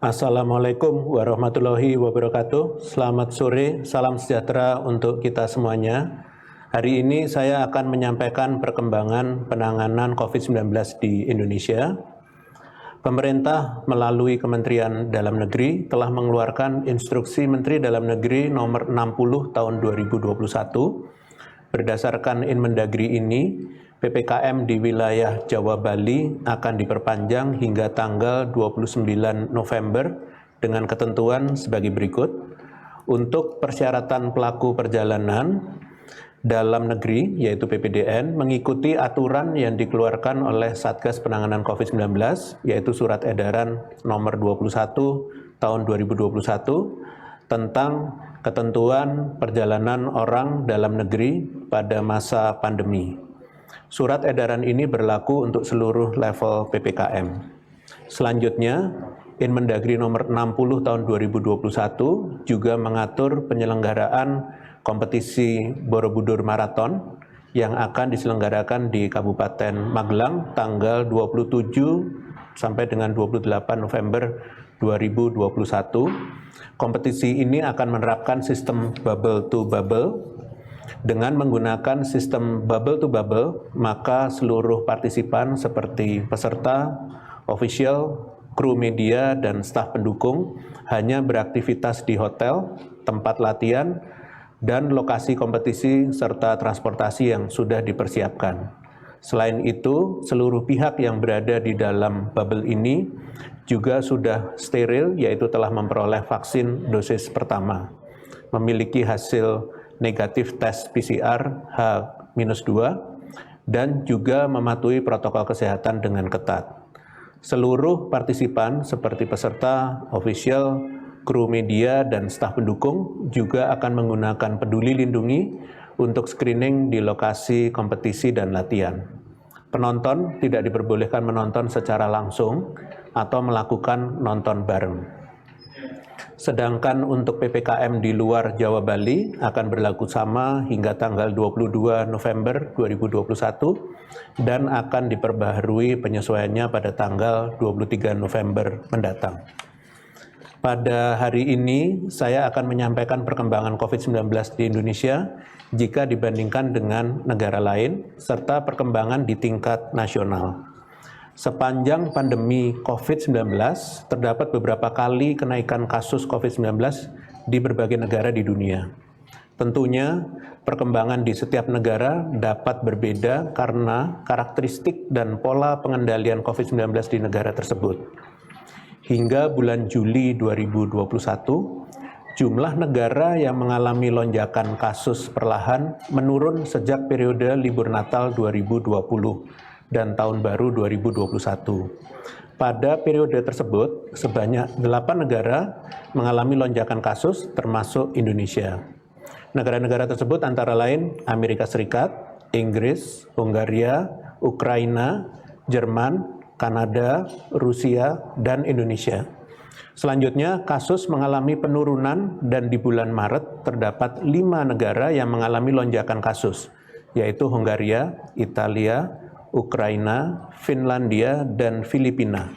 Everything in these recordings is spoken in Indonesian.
Assalamualaikum warahmatullahi wabarakatuh. Selamat sore, salam sejahtera untuk kita semuanya. Hari ini saya akan menyampaikan perkembangan penanganan COVID-19 di Indonesia. Pemerintah melalui Kementerian Dalam Negeri telah mengeluarkan Instruksi Menteri Dalam Negeri nomor 60 tahun 2021. Berdasarkan Inmendagri ini, PPKM di wilayah Jawa Bali akan diperpanjang hingga tanggal 29 November dengan ketentuan sebagai berikut. Untuk persyaratan pelaku perjalanan dalam negeri, yaitu PPDN, mengikuti aturan yang dikeluarkan oleh Satgas Penanganan COVID-19, yaitu Surat Edaran nomor 21 tahun 2021 tentang ketentuan perjalanan orang dalam negeri pada masa pandemi. Surat edaran ini berlaku untuk seluruh level PPKM. Selanjutnya, Inmendagri nomor 60 tahun 2021 juga mengatur penyelenggaraan kompetisi Borobudur Marathon yang akan diselenggarakan di Kabupaten Magelang tanggal 27 sampai dengan 28 November 2021. Kompetisi ini akan menerapkan sistem bubble to bubble. Dengan menggunakan sistem bubble to bubble, maka seluruh partisipan seperti peserta, official, kru media, dan staf pendukung hanya beraktivitas di hotel, tempat latihan, dan lokasi kompetisi serta transportasi yang sudah dipersiapkan. Selain itu, seluruh pihak yang berada di dalam bubble ini juga sudah steril, yaitu telah memperoleh vaksin dosis pertama, memiliki hasil negatif tes PCR H-2, dan juga mematuhi protokol kesehatan dengan ketat. Seluruh partisipan seperti peserta, official, kru media, dan staf pendukung juga akan menggunakan Peduli Lindungi untuk screening di lokasi kompetisi dan latihan. Penonton tidak diperbolehkan menonton secara langsung atau melakukan nonton bareng. Sedangkan untuk PPKM di luar Jawa Bali akan berlaku sama hingga tanggal 22 November 2021 dan akan diperbaharui penyesuaiannya pada tanggal 23 November mendatang. Pada hari ini saya akan menyampaikan perkembangan COVID-19 di Indonesia jika dibandingkan dengan negara lain serta perkembangan di tingkat nasional. Sepanjang pandemi COVID-19, terdapat beberapa kali kenaikan kasus COVID-19 di berbagai negara di dunia. Tentunya, perkembangan di setiap negara dapat berbeda karena karakteristik dan pola pengendalian COVID-19 di negara tersebut. Hingga bulan Juli 2021, jumlah negara yang mengalami lonjakan kasus perlahan menurun sejak periode libur Natal 2020. Dan tahun baru 2021. Pada periode tersebut, sebanyak 8 negara mengalami lonjakan kasus termasuk Indonesia. Negara-negara tersebut antara lain Amerika Serikat, Inggris, Hungaria, Ukraina, Jerman, Kanada, Rusia, dan Indonesia. Selanjutnya, kasus mengalami penurunan dan di bulan Maret terdapat 5 negara yang mengalami lonjakan kasus, yaitu Hungaria, Italia, Ukraina, Finlandia, dan Filipina.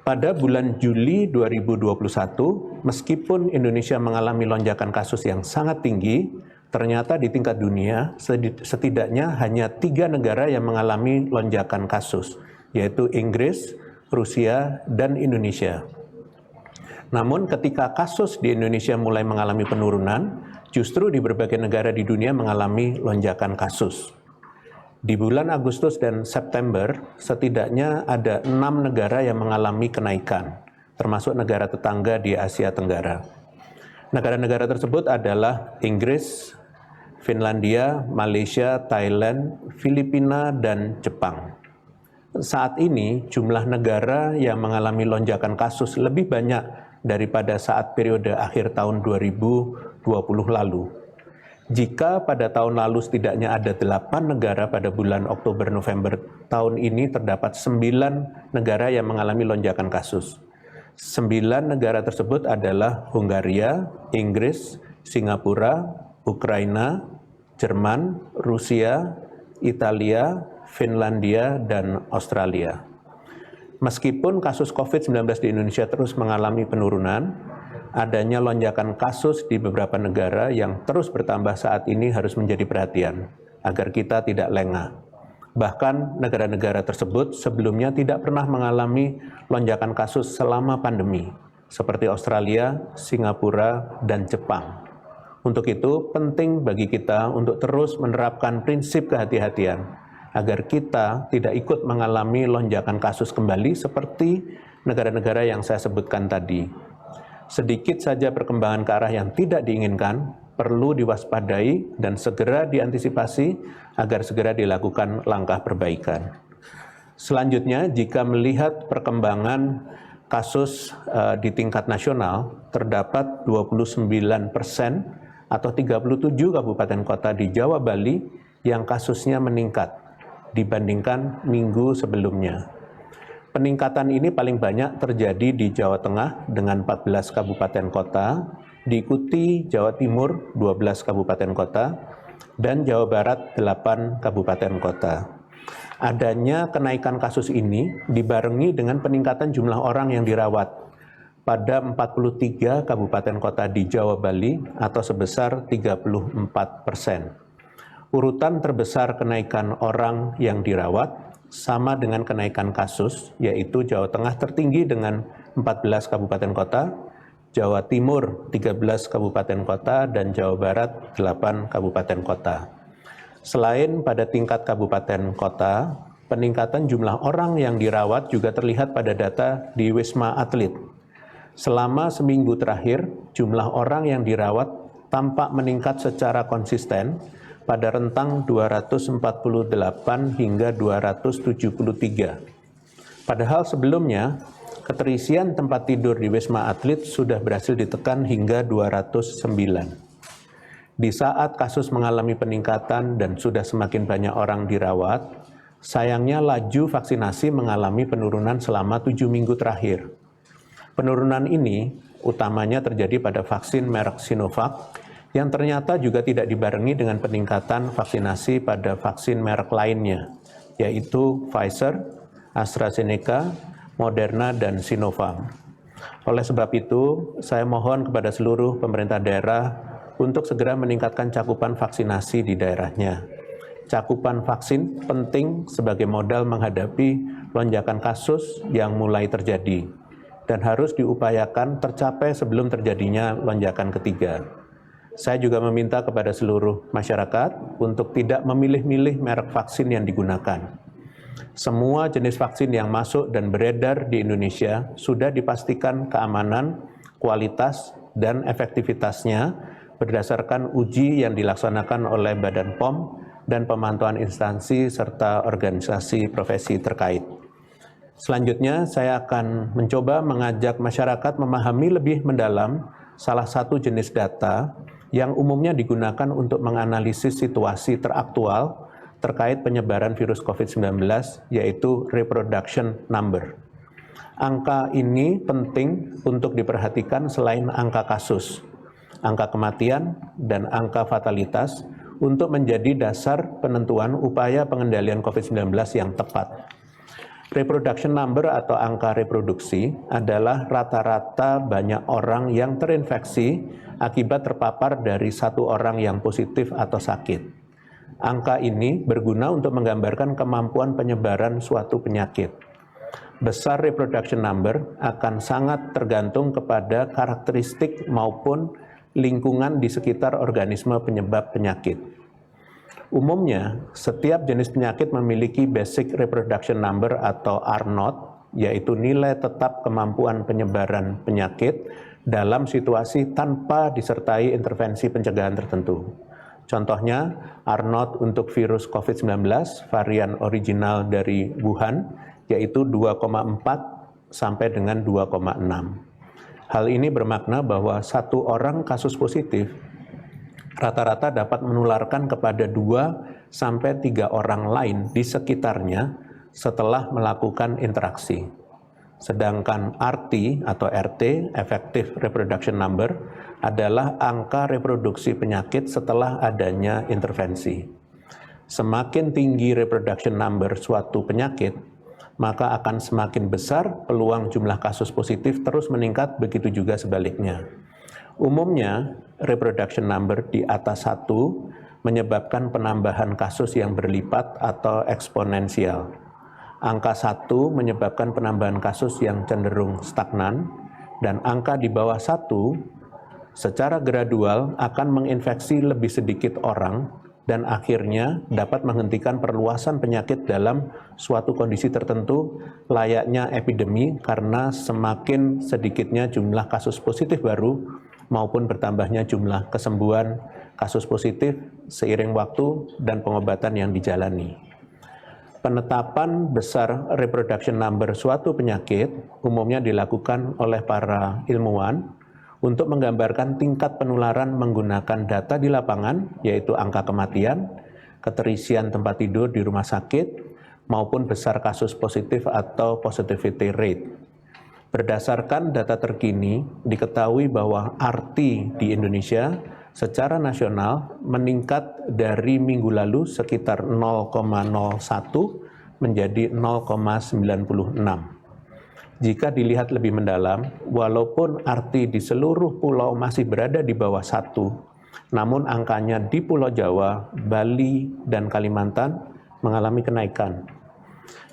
Pada bulan Juli 2021, meskipun Indonesia mengalami lonjakan kasus yang sangat tinggi, ternyata di tingkat dunia setidaknya hanya 3 negara yang mengalami lonjakan kasus, yaitu Inggris, Rusia, dan Indonesia. Namun ketika kasus di Indonesia mulai mengalami penurunan, justru di berbagai negara di dunia mengalami lonjakan kasus. Di bulan Agustus dan September, setidaknya ada 6 negara yang mengalami kenaikan, termasuk negara tetangga di Asia Tenggara. Negara-negara tersebut adalah Inggris, Finlandia, Malaysia, Thailand, Filipina, dan Jepang. Saat ini, jumlah negara yang mengalami lonjakan kasus lebih banyak daripada saat periode akhir tahun 2020 lalu. Jika pada tahun lalu setidaknya ada 8 negara pada bulan Oktober-November tahun ini terdapat 9 negara yang mengalami lonjakan kasus. 9 negara tersebut adalah Hungaria, Inggris, Singapura, Ukraina, Jerman, Rusia, Italia, Finlandia, dan Australia. Meskipun kasus COVID-19 di Indonesia terus mengalami penurunan, adanya lonjakan kasus di beberapa negara yang terus bertambah saat ini harus menjadi perhatian, agar kita tidak lengah. Bahkan negara-negara tersebut sebelumnya tidak pernah mengalami lonjakan kasus selama pandemi, seperti Australia, Singapura, dan Jepang. Untuk itu, penting bagi kita untuk terus menerapkan prinsip kehati-hatian, agar kita tidak ikut mengalami lonjakan kasus kembali seperti negara-negara yang saya sebutkan tadi. Sedikit saja perkembangan ke arah yang tidak diinginkan, perlu diwaspadai dan segera diantisipasi agar segera dilakukan langkah perbaikan. Selanjutnya, jika melihat perkembangan kasus di tingkat nasional, terdapat 29% atau 37 kabupaten kota di Jawa Bali yang kasusnya meningkat dibandingkan minggu sebelumnya. Peningkatan ini paling banyak terjadi di Jawa Tengah dengan 14 kabupaten kota, diikuti Jawa Timur 12 kabupaten kota, dan Jawa Barat 8 kabupaten kota. Adanya kenaikan kasus ini dibarengi dengan peningkatan jumlah orang yang dirawat pada 43 kabupaten kota di Jawa Bali atau sebesar 34%. Urutan terbesar kenaikan orang yang dirawat sama dengan kenaikan kasus, yaitu Jawa Tengah tertinggi dengan 14 kabupaten kota, Jawa Timur 13 kabupaten kota, dan Jawa Barat 8 kabupaten kota. Selain pada tingkat kabupaten kota, peningkatan jumlah orang yang dirawat juga terlihat pada data di Wisma Atlet. Selama seminggu terakhir, jumlah orang yang dirawat tampak meningkat secara konsisten pada rentang 248 hingga 273. Padahal sebelumnya, keterisian tempat tidur di Wisma Atlet sudah berhasil ditekan hingga 209. Di saat kasus mengalami peningkatan dan sudah semakin banyak orang dirawat, sayangnya laju vaksinasi mengalami penurunan selama 7 minggu terakhir. Penurunan ini utamanya terjadi pada vaksin merek Sinovac, yang ternyata juga tidak dibarengi dengan peningkatan vaksinasi pada vaksin merek lainnya, yaitu Pfizer, AstraZeneca, Moderna, dan Sinopharm. Oleh sebab itu, saya mohon kepada seluruh pemerintah daerah untuk segera meningkatkan cakupan vaksinasi di daerahnya. Cakupan vaksin penting sebagai modal menghadapi lonjakan kasus yang mulai terjadi dan harus diupayakan tercapai sebelum terjadinya lonjakan ketiga. Saya juga meminta kepada seluruh masyarakat untuk tidak memilih-milih merek vaksin yang digunakan. Semua jenis vaksin yang masuk dan beredar di Indonesia sudah dipastikan keamanan, kualitas, dan efektivitasnya berdasarkan uji yang dilaksanakan oleh Badan POM dan pemantauan instansi serta organisasi profesi terkait. Selanjutnya, saya akan mencoba mengajak masyarakat memahami lebih mendalam salah satu jenis data yang umumnya digunakan untuk menganalisis situasi teraktual terkait penyebaran virus COVID-19, yaitu reproduction number. Angka ini penting untuk diperhatikan selain angka kasus, angka kematian, dan angka fatalitas untuk menjadi dasar penentuan upaya pengendalian COVID-19 yang tepat. Reproduction number atau angka reproduksi adalah rata-rata banyak orang yang terinfeksi akibat terpapar dari satu orang yang positif atau sakit. Angka ini berguna untuk menggambarkan kemampuan penyebaran suatu penyakit. Besar reproduction number akan sangat tergantung kepada karakteristik maupun lingkungan di sekitar organisme penyebab penyakit. Umumnya, setiap jenis penyakit memiliki basic reproduction number atau R0, yaitu nilai tetap kemampuan penyebaran penyakit dalam situasi tanpa disertai intervensi pencegahan tertentu. Contohnya, R0 untuk virus COVID-19 varian original dari Wuhan, yaitu 2,4 sampai dengan 2,6. Hal ini bermakna bahwa satu orang kasus positif rata-rata dapat menularkan kepada 2 sampai 3 orang lain di sekitarnya setelah melakukan interaksi. Sedangkan RT atau RT, Effective Reproduction Number, adalah angka reproduksi penyakit setelah adanya intervensi. Semakin tinggi reproduction number suatu penyakit, maka akan semakin besar peluang jumlah kasus positif terus meningkat, begitu juga sebaliknya. Umumnya, reproduction number di atas 1 menyebabkan penambahan kasus yang berlipat atau eksponensial. Angka 1 menyebabkan penambahan kasus yang cenderung stagnan, dan angka di bawah 1 secara gradual akan menginfeksi lebih sedikit orang dan akhirnya dapat menghentikan perluasan penyakit dalam suatu kondisi tertentu layaknya epidemi, karena semakin sedikitnya jumlah kasus positif baru maupun bertambahnya jumlah kesembuhan kasus positif seiring waktu dan pengobatan yang dijalani. Penetapan besar reproduction number suatu penyakit umumnya dilakukan oleh para ilmuwan untuk menggambarkan tingkat penularan menggunakan data di lapangan, yaitu angka kematian, keterisian tempat tidur di rumah sakit, maupun besar kasus positif atau positivity rate. Berdasarkan data terkini, diketahui bahwa RT di Indonesia secara nasional meningkat dari minggu lalu sekitar 0,01 menjadi 0,96. Jika dilihat lebih mendalam, walaupun RT di seluruh pulau masih berada di bawah 1, namun angkanya di Pulau Jawa, Bali, dan Kalimantan mengalami kenaikan.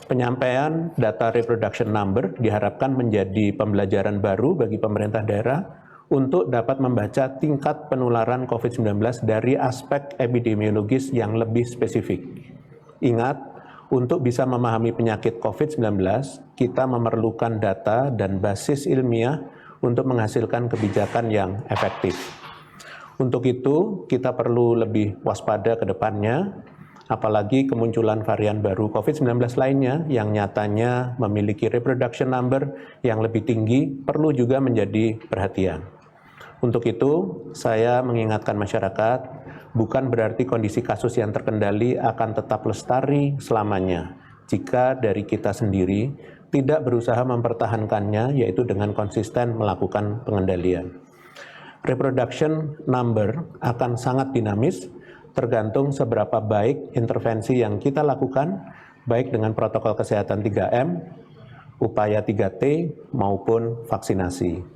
Penyampaian data reproduction number diharapkan menjadi pembelajaran baru bagi pemerintah daerah untuk dapat membaca tingkat penularan COVID-19 dari aspek epidemiologis yang lebih spesifik. Ingat, untuk bisa memahami penyakit COVID-19, kita memerlukan data dan basis ilmiah untuk menghasilkan kebijakan yang efektif. Untuk itu, kita perlu lebih waspada ke depannya, apalagi kemunculan varian baru COVID-19 lainnya yang nyatanya memiliki reproduction number yang lebih tinggi perlu juga menjadi perhatian. Untuk itu, saya mengingatkan masyarakat, bukan berarti kondisi kasus yang terkendali akan tetap lestari selamanya jika dari kita sendiri tidak berusaha mempertahankannya, yaitu dengan konsisten melakukan pengendalian. Reproduction number akan sangat dinamis, tergantung seberapa baik intervensi yang kita lakukan, baik dengan protokol kesehatan 3M, upaya 3T, maupun vaksinasi.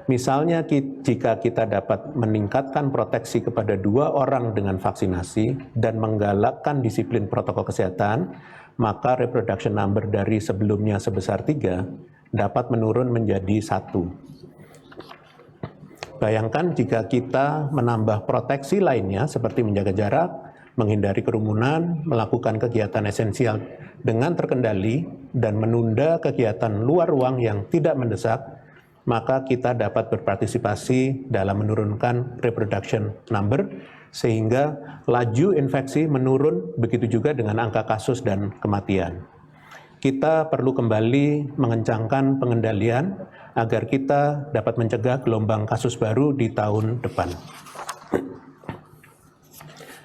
Misalnya jika kita dapat meningkatkan proteksi kepada 2 orang dengan vaksinasi dan menggalakkan disiplin protokol kesehatan, maka reproduction number dari sebelumnya sebesar 3 dapat menurun menjadi 1. Bayangkan jika kita menambah proteksi lainnya seperti menjaga jarak, menghindari kerumunan, melakukan kegiatan esensial dengan terkendali, dan menunda kegiatan luar ruang yang tidak mendesak, maka kita dapat berpartisipasi dalam menurunkan reproduction number sehingga laju infeksi menurun, begitu juga dengan angka kasus dan kematian. Kita perlu kembali mengencangkan pengendalian agar kita dapat mencegah gelombang kasus baru di tahun depan.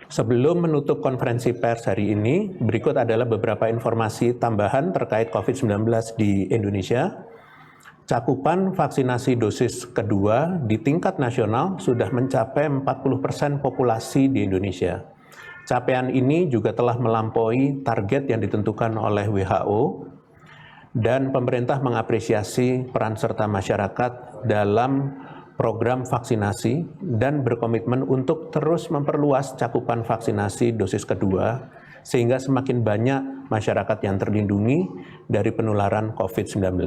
Sebelum menutup konferensi pers hari ini, berikut adalah beberapa informasi tambahan terkait COVID-19 di Indonesia. Cakupan vaksinasi dosis kedua di tingkat nasional sudah mencapai 40% populasi di Indonesia. Capaian ini juga telah melampaui target yang ditentukan oleh WHO, dan pemerintah mengapresiasi peran serta masyarakat dalam program vaksinasi dan berkomitmen untuk terus memperluas cakupan vaksinasi dosis kedua sehingga semakin banyak masyarakat yang terlindungi dari penularan COVID-19.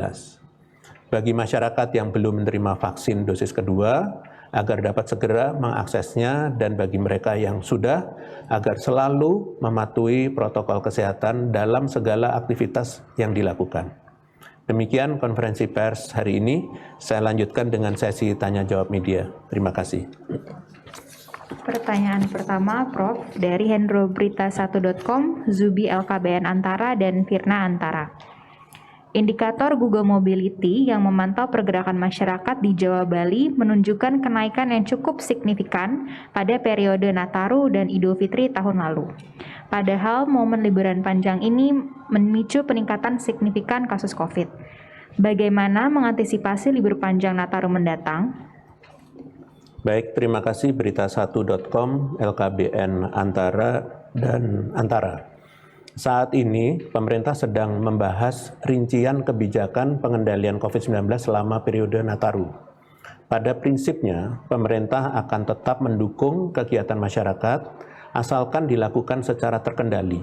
Bagi masyarakat yang belum menerima vaksin dosis kedua, agar dapat segera mengaksesnya, dan bagi mereka yang sudah, agar selalu mematuhi protokol kesehatan dalam segala aktivitas yang dilakukan. Demikian konferensi pers hari ini. Saya lanjutkan dengan sesi tanya-jawab media. Terima kasih. Pertanyaan pertama, Prof, dari hendroberita1.com, Zubi LKBN Antara, dan Firna Antara. Indikator Google Mobility yang memantau pergerakan masyarakat di Jawa Bali menunjukkan kenaikan yang cukup signifikan pada periode Nataru dan Idul Fitri tahun lalu. Padahal momen liburan panjang ini memicu peningkatan signifikan kasus COVID. Bagaimana mengantisipasi libur panjang Nataru mendatang? Baik, terima kasih Berita1.com, LKBN Antara, dan Antara. Saat ini, pemerintah sedang membahas rincian kebijakan pengendalian COVID-19 selama periode Nataru. Pada prinsipnya, pemerintah akan tetap mendukung kegiatan masyarakat asalkan dilakukan secara terkendali.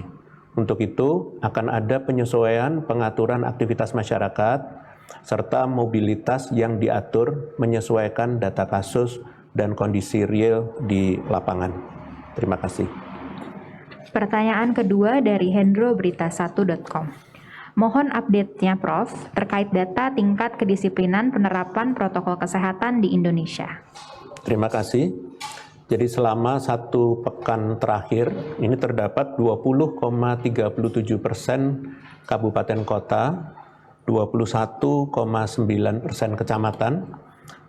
Untuk itu, akan ada penyesuaian pengaturan aktivitas masyarakat serta mobilitas yang diatur menyesuaikan data kasus dan kondisi real di lapangan. Terima kasih. Pertanyaan kedua dari hendroberita1.com. Mohon update-nya Prof. terkait data tingkat kedisiplinan penerapan protokol kesehatan di Indonesia. Terima kasih. Jadi selama 1 pekan terakhir, ini terdapat 20,37% kabupaten kota, 21,9% kecamatan,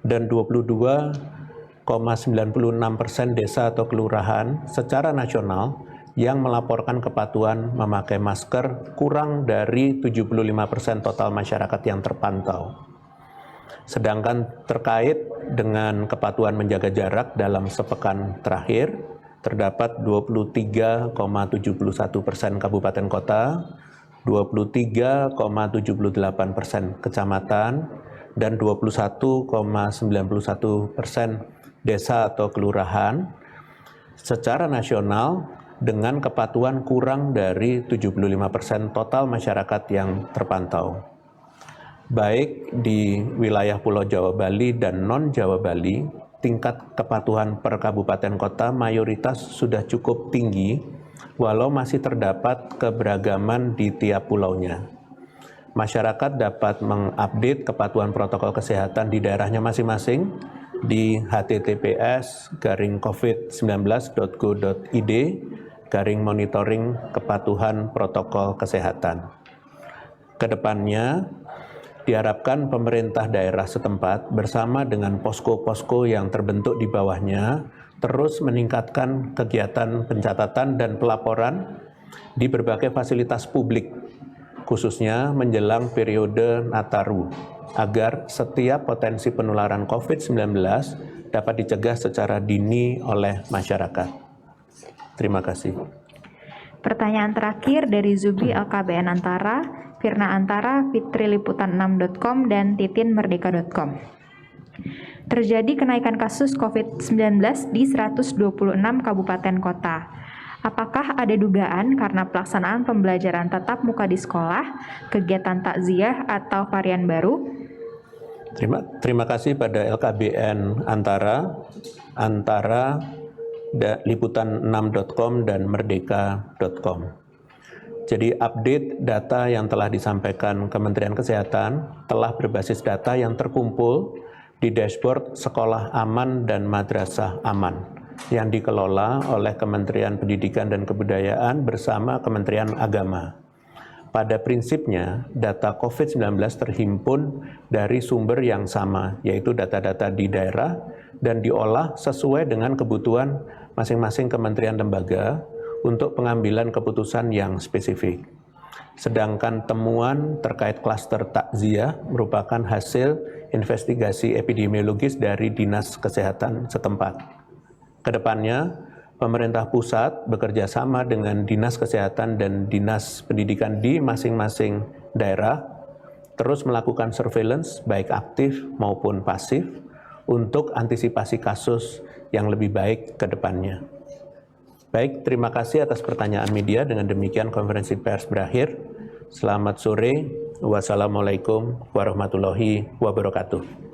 dan 22,96% desa atau kelurahan secara nasional yang melaporkan kepatuhan memakai masker kurang dari 75% total masyarakat yang terpantau. Sedangkan terkait dengan kepatuhan menjaga jarak dalam sepekan terakhir, terdapat 23,71% kabupaten kota, 23,78% kecamatan, dan 21,91% desa atau kelurahan secara nasional dengan kepatuhan kurang dari 75% total masyarakat yang terpantau. Baik di wilayah Pulau Jawa Bali dan non-Jawa Bali, tingkat kepatuhan per kabupaten kota mayoritas sudah cukup tinggi, walau masih terdapat keberagaman di tiap pulaunya. Masyarakat dapat mengupdate kepatuhan protokol kesehatan di daerahnya masing-masing di https://covid19.go.id/monitoring kepatuhan protokol kesehatan. Kedepannya, diharapkan pemerintah daerah setempat bersama dengan posko-posko yang terbentuk di bawahnya terus meningkatkan kegiatan pencatatan dan pelaporan di berbagai fasilitas publik, khususnya menjelang periode Nataru, agar setiap potensi penularan COVID-19 dapat dicegah secara dini oleh masyarakat. Terima kasih. Pertanyaan terakhir dari Zubi LKBN Antara, Firna Antara, fitriliputan6.com, dan titinmerdeka.com. Terjadi kenaikan kasus COVID-19 di 126 kabupaten kota. Apakah ada dugaan karena pelaksanaan pembelajaran tatap muka di sekolah, kegiatan takziah, atau varian baru? Terima kasih pada LKBN Antara, liputan6.com dan merdeka.com. Jadi update data yang telah disampaikan Kementerian Kesehatan telah berbasis data yang terkumpul di dashboard Sekolah Aman dan Madrasah Aman yang dikelola oleh Kementerian Pendidikan dan Kebudayaan bersama Kementerian Agama. Pada prinsipnya, data COVID-19 terhimpun dari sumber yang sama, yaitu data-data di daerah, dan diolah sesuai dengan kebutuhan masing-masing kementerian lembaga untuk pengambilan keputusan yang spesifik. Sedangkan temuan terkait klaster takziah merupakan hasil investigasi epidemiologis dari Dinas Kesehatan setempat. Kedepannya, pemerintah pusat bekerja sama dengan Dinas Kesehatan dan Dinas Pendidikan di masing-masing daerah terus melakukan surveillance baik aktif maupun pasif untuk antisipasi kasus yang lebih baik ke depannya. Baik, terima kasih atas pertanyaan media. Dengan demikian konferensi pers berakhir. Selamat sore. Wassalamualaikum warahmatullahi wabarakatuh.